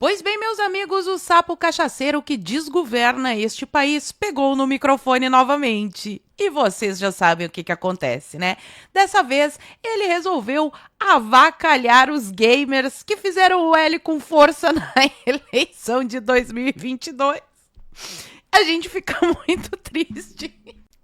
Pois bem, meus amigos, o sapo cachaceiro que desgoverna este país pegou no microfone novamente. E vocês já sabem o que acontece, né? Dessa vez, ele resolveu avacalhar os gamers que fizeram o L com força na eleição de 2022. A gente fica muito triste.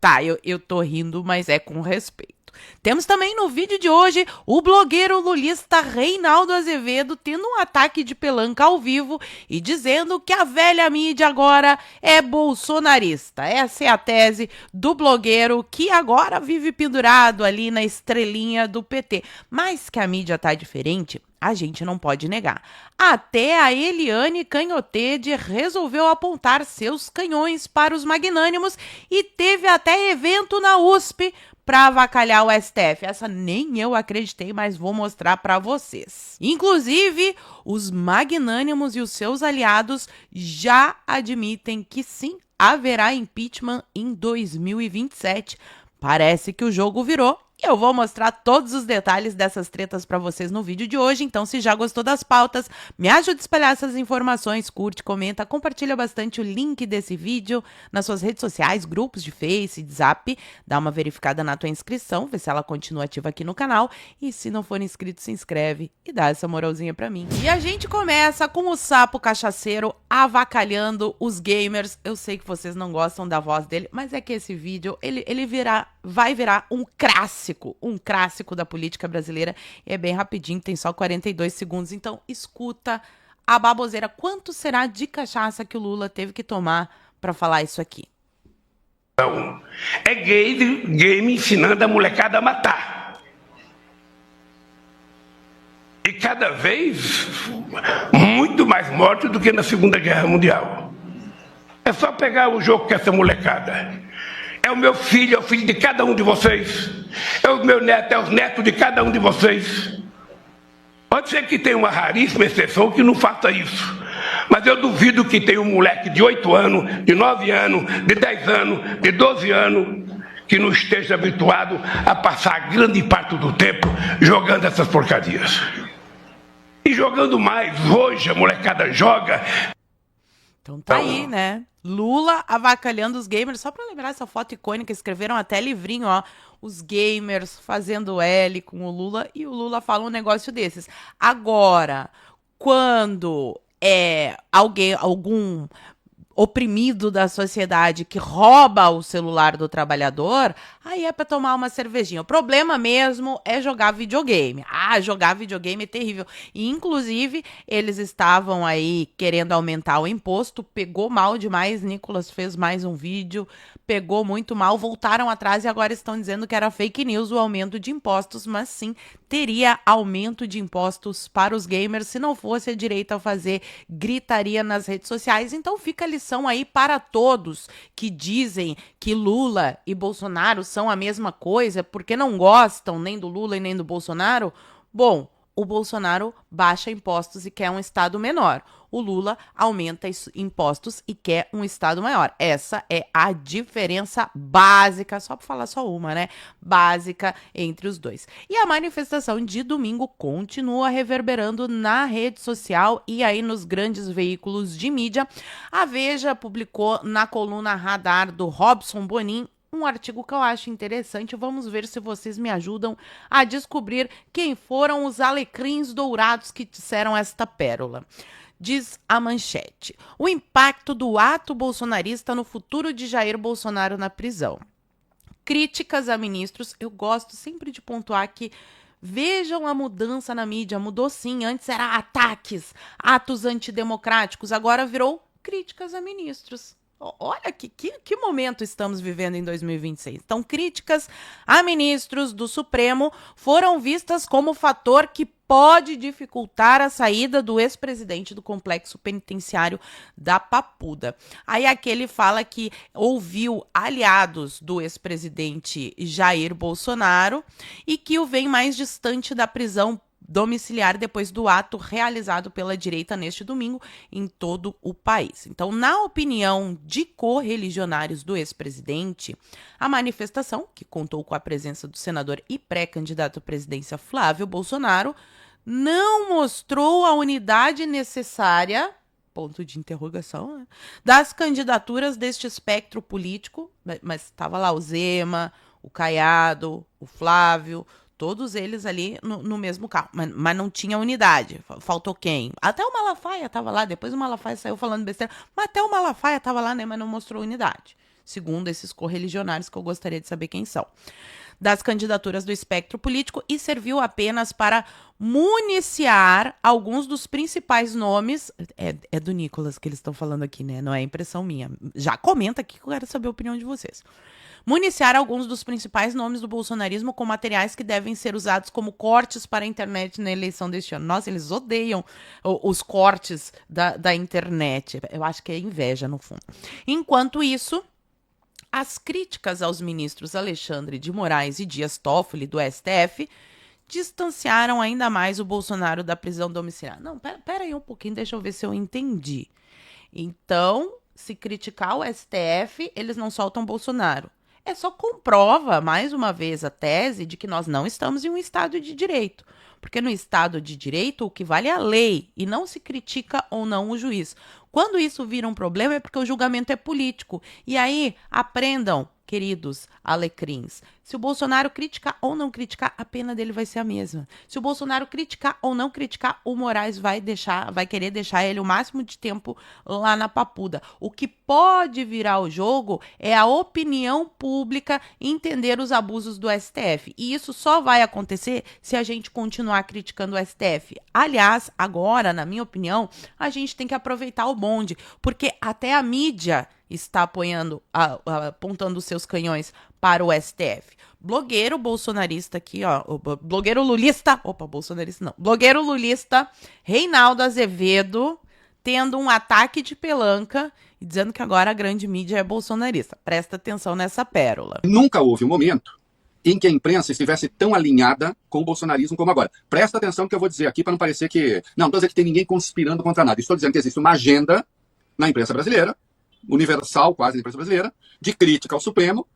Tá, eu tô rindo, mas é com respeito. Temos também no vídeo de hoje o blogueiro lulista Reinaldo Azevedo tendo um ataque de pelanca ao vivo e dizendo que a velha mídia agora é bolsonarista. Essa é a tese do blogueiro que agora vive pendurado ali na estrelinha do PT. Mas que a mídia tá diferente, a gente não pode negar. Até a Eliane Canhotede resolveu apontar seus canhões para os magnânimos e teve até evento na USP para avacalhar o STF. Essa nem eu acreditei, mas vou mostrar para vocês. Inclusive, os magnânimos e os seus aliados já admitem que sim, haverá impeachment em 2027. Parece que o jogo virou. Eu vou mostrar todos os detalhes dessas tretas para vocês no vídeo de hoje, então se já gostou das pautas, me ajude a espalhar essas informações, curte, comenta, compartilha bastante o link desse vídeo nas suas redes sociais, grupos de Face, de Zap, dá uma verificada na tua inscrição, vê se ela continua ativa aqui no canal, e se não for inscrito, se inscreve e dá essa moralzinha pra mim. E a gente começa com o sapo cachaceiro avacalhando os gamers. Eu sei que vocês não gostam da voz dele, mas é que esse vídeo, ele vai virar um clássico da política brasileira. É bem rapidinho, tem só 42 segundos, então escuta a baboseira. Quanto será de cachaça que o Lula teve que tomar para falar isso aqui? É game ensinando a molecada a matar. E cada vez muito mais morte do que na Segunda Guerra Mundial. É só pegar o jogo com essa molecada. É o meu filho, é o filho de cada um de vocês. É o meu neto, é os netos de cada um de vocês. Pode ser que tenha uma raríssima exceção que não faça isso. Mas eu duvido que tenha um moleque de 8 anos, de 9 anos, de 10 anos, de 12 anos, que não esteja habituado a passar grande parte do tempo jogando essas porcarias. E jogando mais, hoje a molecada joga. Então tá aí, né? Lula avacalhando os gamers. Só pra lembrar essa foto icônica, escreveram até livrinho, ó. Os gamers fazendo L com o Lula e o Lula fala um negócio desses. Agora, quando é algum oprimido da sociedade que rouba o celular do trabalhador, aí é pra tomar uma cervejinha. O problema mesmo é jogar videogame. Ah, jogar videogame é terrível. E, inclusive, eles estavam aí querendo aumentar o imposto, pegou mal demais, Nicolas fez mais um vídeo, pegou muito mal, voltaram atrás e agora estão dizendo que era fake news o aumento de impostos, mas sim, teria aumento de impostos para os gamers se não fosse a direita a fazer gritaria nas redes sociais. Então fica a lição aí para todos que dizem que Lula e Bolsonaro são a mesma coisa porque não gostam nem do Lula e nem do Bolsonaro. Bom, o Bolsonaro baixa impostos e quer um Estado menor. O Lula aumenta impostos e quer um Estado maior. Essa é a diferença básica, só para falar só uma, né? Básica entre os dois. E a manifestação de domingo continua reverberando na rede social e aí nos grandes veículos de mídia. A Veja publicou na coluna Radar do Robson Bonin um artigo que eu acho interessante. Vamos ver se vocês me ajudam a descobrir quem foram os alecrins dourados que disseram esta pérola. Diz a manchete: o impacto do ato bolsonarista no futuro de Jair Bolsonaro na prisão. Críticas a ministros. Eu gosto sempre de pontuar que vejam a mudança na mídia. Mudou sim, antes era ataques, atos antidemocráticos, agora virou críticas a ministros. Olha que momento estamos vivendo em 2026. Então, críticas a ministros do Supremo foram vistas como fator que pode dificultar a saída do ex-presidente do complexo penitenciário da Papuda. Aí aquele fala que ouviu aliados do ex-presidente Jair Bolsonaro e que o vem mais distante da prisão domiciliar depois do ato realizado pela direita neste domingo em todo o país. Então, na opinião de correligionários do ex-presidente, a manifestação, que contou com a presença do senador e pré-candidato à presidência Flávio Bolsonaro, não mostrou a unidade necessária, ponto de interrogação, né, das candidaturas deste espectro político, mas estava lá o Zema, o Caiado, o Flávio, todos eles ali no mesmo carro, mas não tinha unidade. Faltou quem? Até o Malafaia estava lá, depois o Malafaia saiu falando besteira, mas até o Malafaia estava lá, né, mas não mostrou unidade, segundo esses correligionários que eu gostaria de saber quem são, das candidaturas do espectro político, e serviu apenas para municiar alguns dos principais nomes. É do Nicolas que eles estão falando aqui, né? Não é impressão minha. Já comenta aqui que eu quero saber a opinião de vocês. Municiar alguns dos principais nomes do bolsonarismo com materiais que devem ser usados como cortes para a internet na eleição deste ano. Nossa, eles odeiam os cortes da internet. Eu acho que é inveja, no fundo. Enquanto isso, as críticas aos ministros Alexandre de Moraes e Dias Toffoli, do STF, distanciaram ainda mais o Bolsonaro da prisão domiciliar. Não, pera aí um pouquinho, deixa eu ver se eu entendi. Então, se criticar o STF, eles não soltam Bolsonaro. Só comprova, mais uma vez, a tese de que nós não estamos em um Estado de Direito. Porque no Estado de Direito, o que vale é a lei, e não se critica ou não o juiz. Quando isso vira um problema, é porque o julgamento é político. E aí, aprendam, queridos alecrins, se o Bolsonaro criticar ou não criticar, a pena dele vai ser a mesma. Se o Bolsonaro criticar ou não criticar, o Moraes vai querer deixar ele o máximo de tempo lá na papuda. O que pode virar o jogo é a opinião pública entender os abusos do STF. E isso só vai acontecer se a gente continuar criticando o STF. Aliás, agora, na minha opinião, a gente tem que aproveitar o bonde, porque até a mídia está apontando seus canhões para o STF. Blogueiro bolsonarista aqui, ó, blogueiro lulista, bolsonarista não, blogueiro lulista, Reinaldo Azevedo, tendo um ataque de pelanca e dizendo que agora a grande mídia é bolsonarista. Presta atenção nessa pérola. Nunca houve um momento em que a imprensa estivesse tão alinhada com o bolsonarismo como agora. Presta atenção no que eu vou dizer aqui para não parecer que... Não estou dizendo que tem ninguém conspirando contra nada. Estou dizendo que existe uma agenda na imprensa brasileira, universal quase na imprensa brasileira, de crítica ao Supremo,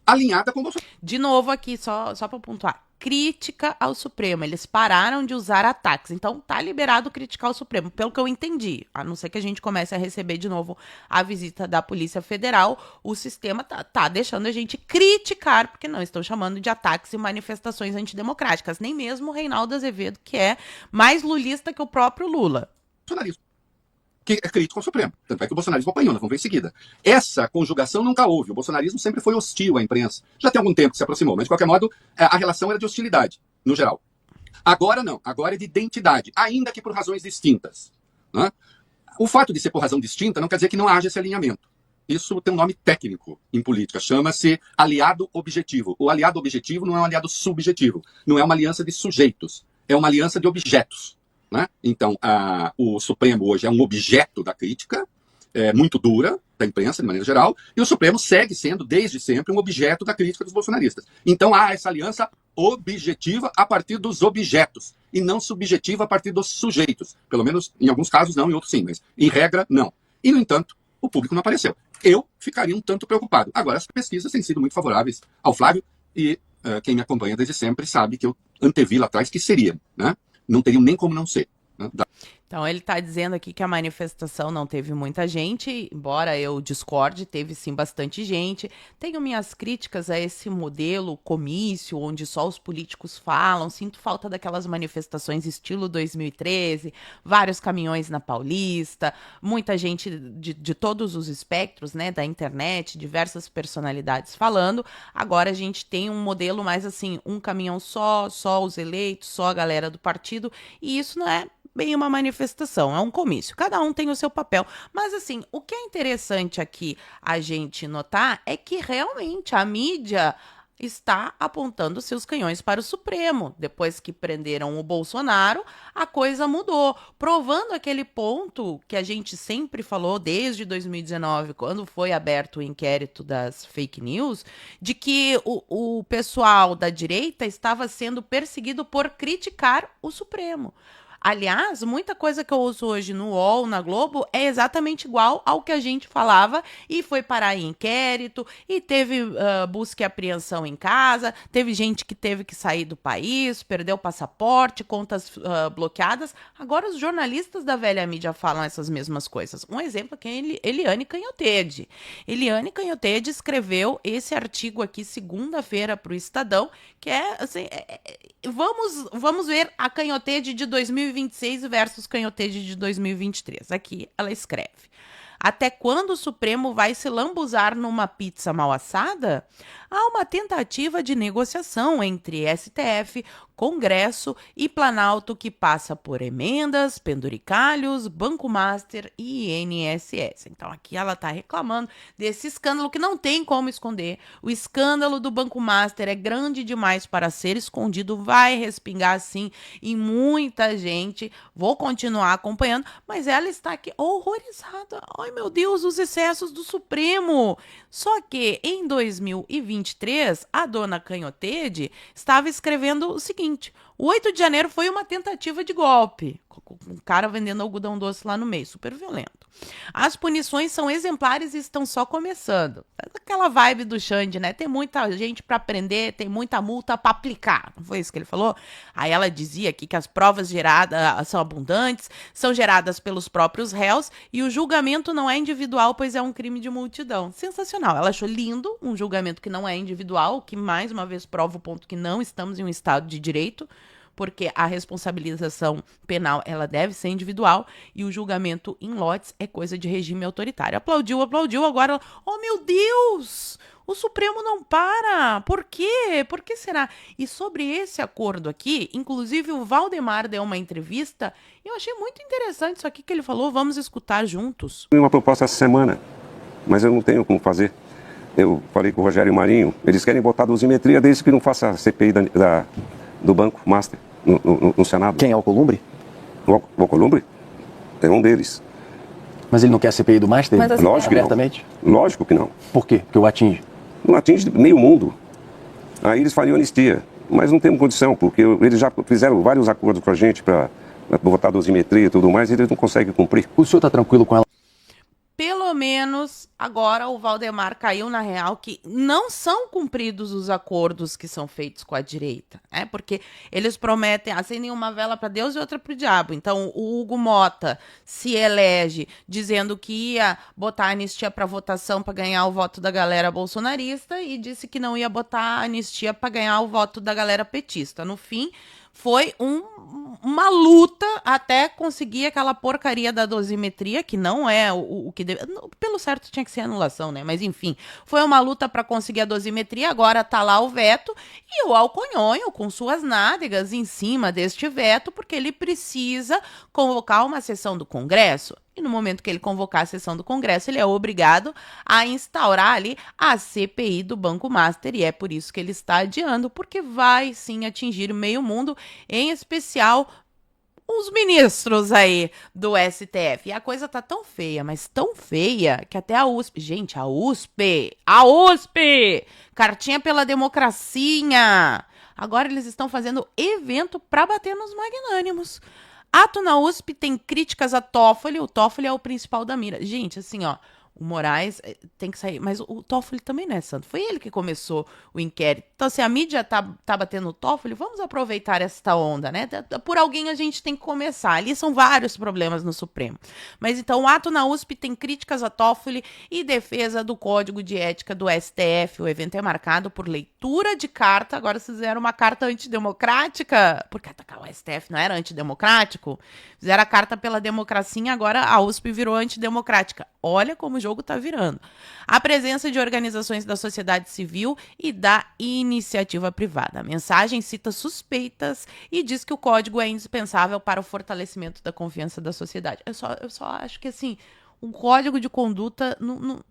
alinhada com o Bolsonaro. De novo aqui, só para pontuar. Crítica ao Supremo. Eles pararam de usar ataques. Então, tá liberado criticar o Supremo, pelo que eu entendi. A não ser que a gente comece a receber de novo a visita da Polícia Federal, o sistema tá deixando a gente criticar, porque não estão chamando de ataques e manifestações antidemocráticas. Nem mesmo o Reinaldo Azevedo, que é mais lulista que o próprio Lula. Bolsonarismo, que é crítico ao Supremo. Tanto é que o bolsonarismo apanhou, nós vamos ver em seguida. Essa conjugação nunca houve. O bolsonarismo sempre foi hostil à imprensa. Já tem algum tempo que se aproximou, mas de qualquer modo, a relação era de hostilidade, no geral. Agora não, agora é de identidade, ainda que por razões distintas. Né? O fato de ser por razão distinta não quer dizer que não haja esse alinhamento. Isso tem um nome técnico em política, chama-se aliado objetivo. O aliado objetivo não é um aliado subjetivo, não é uma aliança de sujeitos, é uma aliança de objetos. Né? Então, o Supremo hoje é um objeto da crítica, muito dura, da imprensa, de maneira geral, e o Supremo segue sendo, desde sempre, um objeto da crítica dos bolsonaristas. Então, há essa aliança objetiva a partir dos objetos, e não subjetiva a partir dos sujeitos. Pelo menos, em alguns casos, não, em outros sim, mas, em regra, não. E, no entanto, o público não apareceu. Eu ficaria um tanto preocupado. Agora, as pesquisas têm sido muito favoráveis ao Flávio, e quem me acompanha desde sempre sabe que eu antevi lá atrás que seria, né? Não teriam nem como não ser. Né? Então, ele está dizendo aqui que a manifestação não teve muita gente, embora eu discorde, teve sim bastante gente. Tenho minhas críticas a esse modelo comício, onde só os políticos falam. Sinto falta daquelas manifestações estilo 2013, vários caminhões na Paulista, muita gente de todos os espectros, né, da internet, diversas personalidades falando. Agora a gente tem um modelo mais assim, um caminhão só os eleitos, só a galera do partido, e isso não é bem uma manifestação, é um comício. Cada um tem o seu papel. Mas, assim, o que é interessante aqui a gente notar é que realmente a mídia está apontando seus canhões para o Supremo. Depois que prenderam o Bolsonaro, a coisa mudou, provando aquele ponto que a gente sempre falou desde 2019, quando foi aberto o inquérito das fake news, de que o pessoal da direita estava sendo perseguido por criticar o Supremo. Aliás, muita coisa que eu uso hoje no UOL, na Globo, é exatamente igual ao que a gente falava e foi parar em inquérito, e teve busca e apreensão em casa, teve gente que teve que sair do país, perdeu o passaporte, contas bloqueadas. Agora os jornalistas da velha mídia falam essas mesmas coisas. Um exemplo aqui é Eliane Canhotede. Eliane Canhotede escreveu esse artigo aqui segunda-feira para o Estadão, que é assim, vamos ver a Canhotede de 2026 versus Canhotede de 2023. Aqui ela escreve: até quando o Supremo vai se lambuzar numa pizza mal assada? Há uma tentativa de negociação entre STF, Congresso e Planalto que passa por emendas, penduricalhos, Banco Master e INSS. Então aqui ela está reclamando desse escândalo que não tem como esconder. O escândalo do Banco Master é grande demais para ser escondido, vai respingar sim em muita gente. Vou continuar acompanhando, mas ela está aqui horrorizada. Ai meu Deus, os excessos do Supremo. Só que em 2023, a dona Canhotede estava escrevendo o seguinte: o 8 de janeiro foi uma tentativa de golpe, com um cara vendendo algodão doce lá no meio, super violento. As punições são exemplares e estão só começando. Aquela vibe do Xande, né? Tem muita gente para prender, tem muita multa para aplicar. Não foi isso que ele falou? Aí ela dizia aqui que as provas geradas são abundantes, são geradas pelos próprios réus e o julgamento não é individual, pois é um crime de multidão. Sensacional. Ela achou lindo um julgamento que não é individual, o que mais uma vez prova o ponto que não estamos em um Estado de direito, porque a responsabilização penal ela deve ser individual e o julgamento em lotes é coisa de regime autoritário. Aplaudiu, agora, oh meu Deus, o Supremo não para, por quê? Por que será? E sobre esse acordo aqui, inclusive o Valdemar deu uma entrevista e eu achei muito interessante isso aqui que ele falou, vamos escutar juntos. Tem uma proposta essa semana, mas eu não tenho como fazer. Eu falei com o Rogério Marinho, eles querem botar dosimetria desde que não faça a CPI do Banco Master no Senado. Quem é o Alcolumbre? O Alcolumbre é um deles. Mas ele não quer a CPI do Master? Mas assim, Lógico abertamente? que não. Lógico que não. Por quê? Porque o atinge. Não atinge meio mundo. Aí eles fariam anistia. Mas não temos condição, porque eles já fizeram vários acordos com a gente para botar dosimetria e tudo mais, e eles não conseguem cumprir. O senhor está tranquilo com ela? Pelo menos agora o Valdemar caiu na real que não são cumpridos os acordos que são feitos com a direita, né? Porque eles prometem, acendem uma vela para Deus e outra para o diabo. Então o Hugo Mota se elege dizendo que ia botar anistia para votação para ganhar o voto da galera bolsonarista e disse que não ia botar anistia para ganhar o voto da galera petista. No fim, foi uma luta até conseguir aquela porcaria da dosimetria, que não é o que deve... Pelo certo tinha que ser anulação, né? Mas enfim, foi uma luta para conseguir a dosimetria, agora tá lá o veto, e o Alconhonho com suas nádegas em cima deste veto, porque ele precisa convocar uma sessão do Congresso. E no momento que ele convocar a sessão do Congresso, ele é obrigado a instaurar ali a CPI do Banco Master, e é por isso que ele está adiando, porque vai sim atingir meio mundo, em especial os ministros aí do STF. E a coisa tá tão feia, mas tão feia, que até a USP... Gente, a USP! Cartinha pela democracia! Agora eles estão fazendo evento para bater nos magnânimos. Ato na USP tem críticas a Toffoli. O Toffoli é o principal da mira. Gente, assim, ó, o Moraes tem que sair, mas o Toffoli também não é santo. Foi ele que começou o inquérito. Então, se a mídia tá batendo no Toffoli, vamos aproveitar esta onda, né? Por alguém a gente tem que começar. Ali são vários problemas no Supremo. Mas então, o ato na USP tem críticas a Toffoli e defesa do Código de Ética do STF. O evento é marcado por leitura de carta. Agora vocês fizeram uma carta antidemocrática, porque atacar o STF não era antidemocrático. Fizeram a carta pela democracia, agora a USP virou antidemocrática. Olha como o jogo tá virando. A presença de organizações da sociedade civil e da iniciativa privada. A mensagem cita suspeitas e diz que o código é indispensável para o fortalecimento da confiança da sociedade. Eu só acho que, assim, o código de conduta,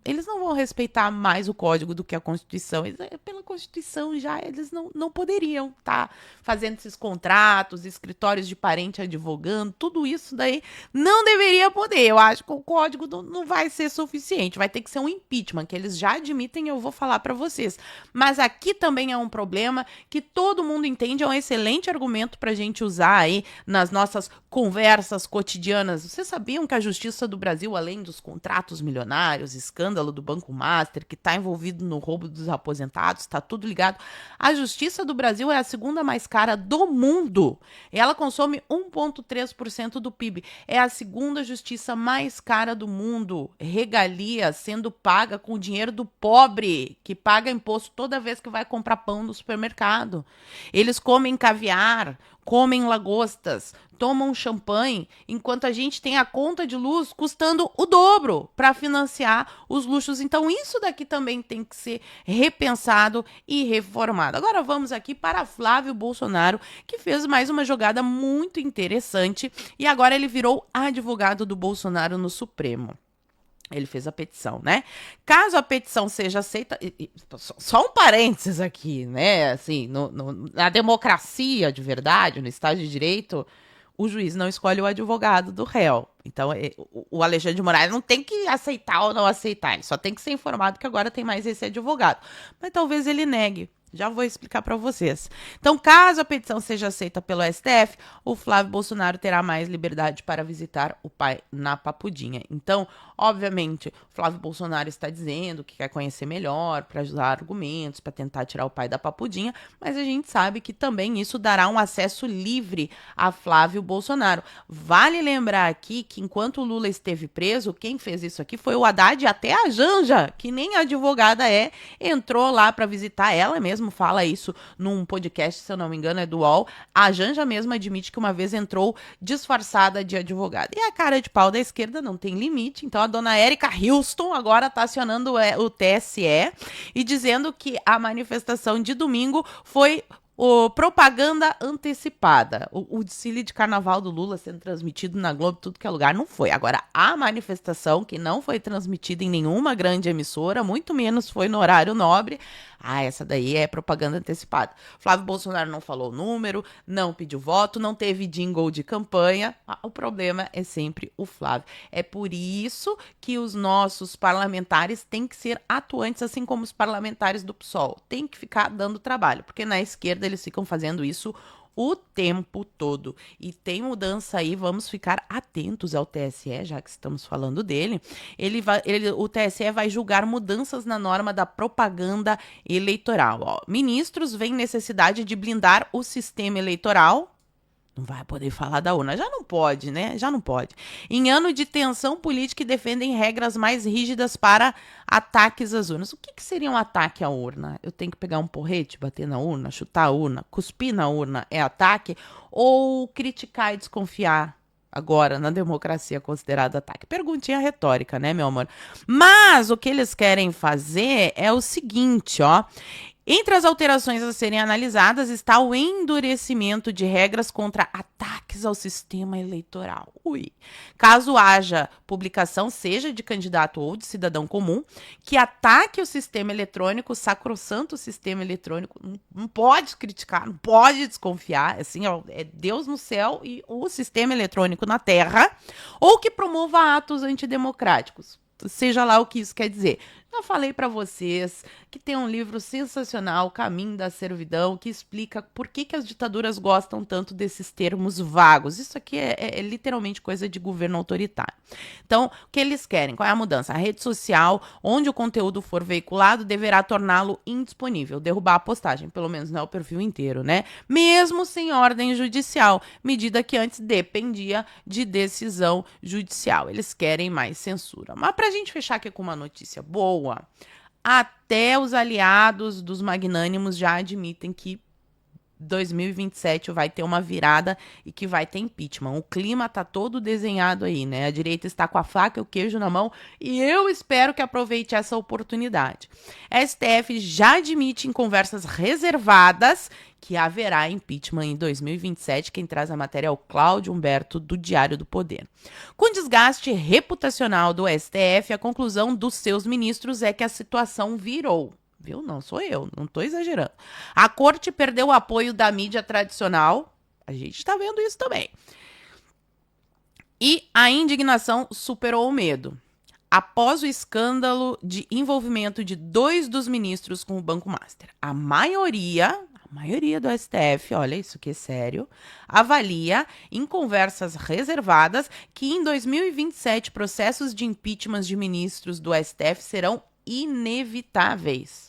eles não vão respeitar mais o código do que a Constituição. Pela Constituição já eles não poderiam estar fazendo esses contratos, escritórios de parente advogando, tudo isso daí não deveria poder. Eu acho que o código não vai ser suficiente, vai ter que ser um impeachment, que eles já admitem, eu vou falar para vocês. Mas aqui também é um problema que todo mundo entende, é um excelente argumento para a gente usar aí nas nossas conversas cotidianas. Vocês sabiam que a Justiça do Brasil, além dos contratos milionários, escândalo do Banco Master, que está envolvido no roubo dos aposentados, está tudo ligado. A Justiça do Brasil é a segunda mais cara do mundo. Ela consome 1,3% do PIB. É a segunda justiça mais cara do mundo. Regalia sendo paga com o dinheiro do pobre, que paga imposto toda vez que vai comprar pão no supermercado. Eles comem caviar, comem lagostas, tomam champanhe, enquanto a gente tem a conta de luz custando o dobro para financiar os luxos. Então isso daqui também tem que ser repensado e reformado. Agora vamos aqui para Flávio Bolsonaro, que fez mais uma jogada muito interessante e agora ele virou advogado do Bolsonaro no Supremo. Ele fez a petição, né? Caso a petição seja aceita... Só um parênteses aqui, né? Assim, na democracia de verdade, no Estado de Direito, o juiz não escolhe o advogado do réu. Então, o Alexandre de Moraes não tem que aceitar ou não aceitar. Ele só tem que ser informado que agora tem mais esse advogado. Mas talvez ele negue. Já vou explicar para vocês. Então, caso a petição seja aceita pelo STF, o Flávio Bolsonaro terá mais liberdade para visitar o pai na Papudinha. Então, obviamente, o Flávio Bolsonaro está dizendo que quer conhecer melhor, para usar argumentos, para tentar tirar o pai da Papudinha, mas a gente sabe que também isso dará um acesso livre a Flávio Bolsonaro. Vale lembrar aqui que enquanto o Lula esteve preso, quem fez isso aqui foi o Haddad e até a Janja, que nem advogada entrou lá para visitar. Ela mesma fala isso num podcast, se eu não me engano, é do UOL. A Janja mesma admite que uma vez entrou disfarçada de advogada. E a cara de pau da esquerda não tem limite, então a dona Érica Houston agora está acionando o TSE e dizendo que a manifestação de domingo foi propaganda antecipada. O desfile de carnaval do Lula sendo transmitido na Globo, tudo que é lugar, não foi. Agora, a manifestação, que não foi transmitida em nenhuma grande emissora, muito menos foi no horário nobre, essa daí é propaganda antecipada. Flávio Bolsonaro não falou o número, não pediu voto, não teve jingle de campanha. O problema é sempre o Flávio. É por isso que os nossos parlamentares têm que ser atuantes, assim como os parlamentares do PSOL. Tem que ficar dando trabalho, porque na esquerda eles ficam fazendo isso o tempo todo. E tem mudança aí, vamos ficar atentos ao TSE, já que estamos falando dele. O TSE vai julgar mudanças na norma da propaganda eleitoral. Ministros veem necessidade de blindar o sistema eleitoral. Não vai poder falar da urna. Já não pode, né? Já não pode. Em ano de tensão política, defendem regras mais rígidas para ataques às urnas. O que seria um ataque à urna? Eu tenho que pegar um porrete, bater na urna, chutar a urna, cuspir na urna é ataque? Ou criticar e desconfiar? Agora, na democracia é considerado ataque. Perguntinha retórica, né, meu amor? Mas o que eles querem fazer é o seguinte, ó. Entre as alterações a serem analisadas está o endurecimento de regras contra ataques ao sistema eleitoral. Caso haja publicação, seja de candidato ou de cidadão comum, que ataque o sistema eletrônico, o sacrossanto sistema eletrônico, não pode criticar, não pode desconfiar, assim, é Deus no céu e o sistema eletrônico na terra, ou que promova atos antidemocráticos. Seja lá o que isso quer dizer. Já falei para vocês que tem um livro sensacional, Caminho da Servidão, que explica por que as ditaduras gostam tanto desses termos vagos. Isso aqui é literalmente coisa de governo autoritário. Então, o que eles querem? Qual é a mudança? A rede social, onde o conteúdo for veiculado, deverá torná-lo indisponível, derrubar a postagem, pelo menos não é o perfil inteiro, né? Mesmo sem ordem judicial, medida que antes dependia de decisão judicial. Eles querem mais censura. Mas pra gente fechar aqui com uma notícia boa, até os aliados dos magnânimos já admitem que 2027 vai ter uma virada e que vai ter impeachment. O clima tá todo desenhado aí, né? A direita está com a faca e o queijo na mão e eu espero que aproveite essa oportunidade. STF já admite em conversas reservadas que haverá impeachment em 2027. Quem traz a matéria é o Cláudio Humberto, do Diário do Poder. Com desgaste reputacional do STF, a conclusão dos seus ministros é que a situação virou. Viu? Não sou eu, não estou exagerando. A corte perdeu o apoio da mídia tradicional. A gente está vendo isso também. E a indignação superou o medo. Após o escândalo de envolvimento de 2 dos ministros com o Banco Master, a maioria do STF, olha isso que é sério, avalia em conversas reservadas que em 2027 processos de impeachment de ministros do STF serão inevitáveis.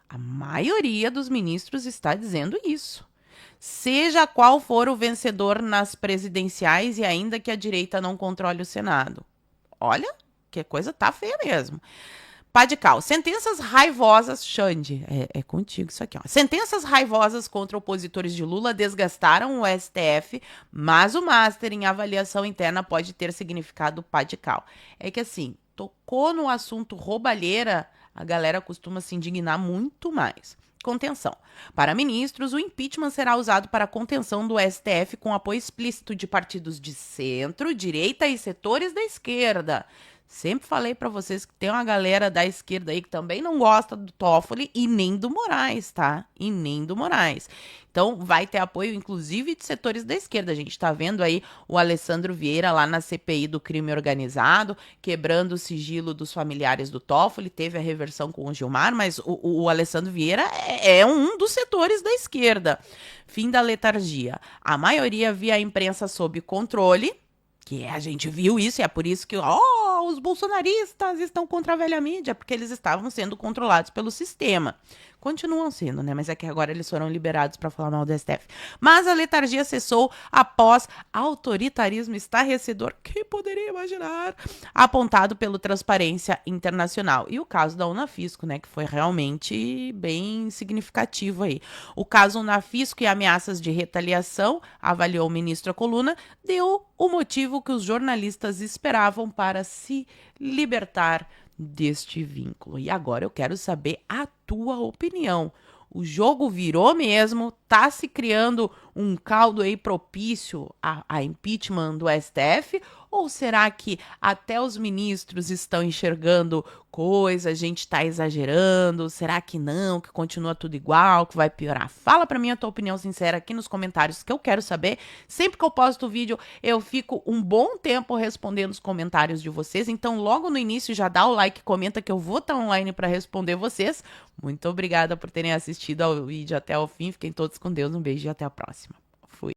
A maioria dos ministros está dizendo isso. Seja qual for o vencedor nas presidenciais e ainda que a direita não controle o Senado. Olha, que a coisa tá feia mesmo. Padical, sentenças raivosas, Xande, é contigo isso aqui, ó. Sentenças raivosas contra opositores de Lula desgastaram o STF, mas o Master em avaliação interna pode ter significado padical. É que assim, tocou no assunto roubalheira, a galera costuma se indignar muito mais. Contenção. Para ministros, o impeachment será usado para a contenção do STF com apoio explícito de partidos de centro, direita e setores da esquerda. Sempre falei para vocês que tem uma galera da esquerda aí que também não gosta do Toffoli e nem do Moraes, tá? E nem do Moraes. Então, vai ter apoio, inclusive, de setores da esquerda. A gente tá vendo aí o Alessandro Vieira lá na CPI do crime organizado, quebrando o sigilo dos familiares do Toffoli. Teve a reversão com o Gilmar, mas o Alessandro Vieira é um dos setores da esquerda. Fim da letargia. A maioria via a imprensa sob controle, que a gente viu isso, e é por isso que os bolsonaristas estão contra a velha mídia, porque eles estavam sendo controlados pelo sistema. Continuam sendo, né? Mas é que agora eles foram liberados para falar mal do STF. Mas a letargia cessou após autoritarismo estarrecedor, quem poderia imaginar, apontado pelo Transparência Internacional. E o caso da Unafisco, né? Que foi realmente bem significativo aí. O caso Unafisco e ameaças de retaliação, avaliou o ministro à coluna, deu o motivo que os jornalistas esperavam para se libertar deste vínculo. E agora eu quero saber a tua opinião. O jogo virou mesmo? Tá se criando um caldo aí propício a impeachment do STF? Ou será que até os ministros estão enxergando coisa, a gente tá exagerando? Será que não, que continua tudo igual, que vai piorar? Fala pra mim a tua opinião sincera aqui nos comentários, que eu quero saber. Sempre que eu posto o vídeo, eu fico um bom tempo respondendo os comentários de vocês. Então, logo no início, já dá o like, comenta que eu vou estar online para responder vocês. Muito obrigada por terem assistido ao vídeo até o fim. Fiquem todos com Deus. Um beijo e até a próxima.